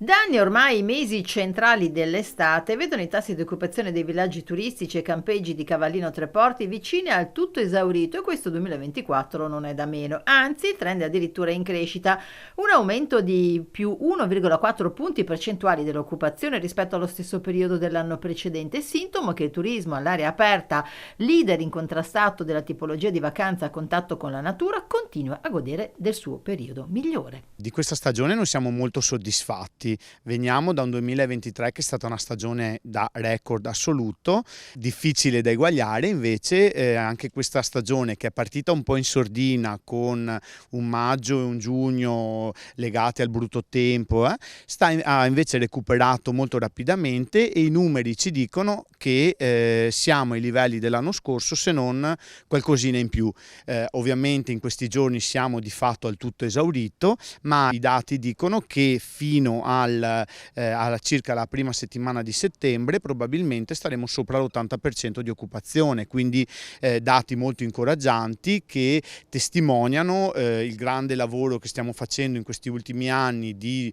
Da anni ormai i mesi centrali dell'estate vedono i tassi di occupazione dei villaggi turistici e campeggi di Cavallino Treporti vicini al tutto esaurito e questo 2024 non è da meno, anzi il trend è addirittura in crescita, un aumento di più 1,4 punti percentuali dell'occupazione rispetto allo stesso periodo dell'anno precedente, sintomo che il turismo all'aria aperta, leader incontrastato della tipologia di vacanza a contatto con la natura, continua a godere del suo periodo migliore. Di questa stagione noi siamo molto soddisfatti. Veniamo da un 2023 che è stata una stagione da record assoluto, difficile da eguagliare, invece anche questa stagione che è partita un po' in sordina con un maggio e un giugno legati al brutto tempo, ha invece recuperato molto rapidamente e i numeri ci dicono che siamo ai livelli dell'anno scorso, se non qualcosina in più. Ovviamente in questi giorni siamo di fatto al tutto esaurito, ma i dati dicono che fino alla circa la prima settimana di settembre probabilmente staremo sopra l'80% di occupazione, quindi dati molto incoraggianti che testimoniano il grande lavoro che stiamo facendo in questi ultimi anni di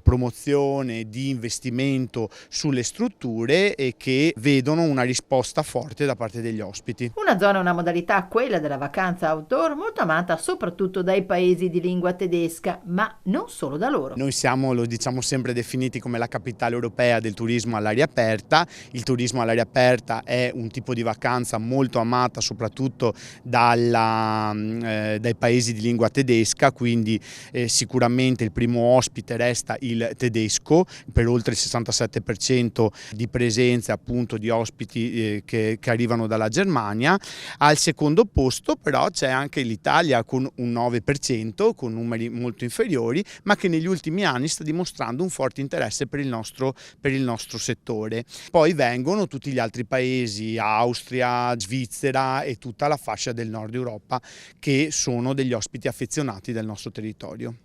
promozione, di investimento sulle strutture e che vedono una risposta forte da parte degli ospiti. Una zona, una modalità, quella della vacanza outdoor, molto amata soprattutto dai paesi di lingua tedesca, ma non solo da loro. Noi siamo, lo diciamo sempre, definiti come la capitale europea del turismo all'aria aperta. Il turismo all'aria aperta è un tipo di vacanza molto amata soprattutto dai paesi di lingua tedesca, quindi sicuramente il primo ospite resta il tedesco, per oltre il 67% di presenze appunto di ospiti che arrivano dalla Germania. Al secondo posto però c'è anche l'Italia con un 9%, con numeri molto inferiori, ma che negli ultimi anni sta dimostrando un forte interesse per il nostro settore. Poi vengono tutti gli altri paesi, Austria, Svizzera e tutta la fascia del nord Europa, che sono degli ospiti affezionati del nostro territorio.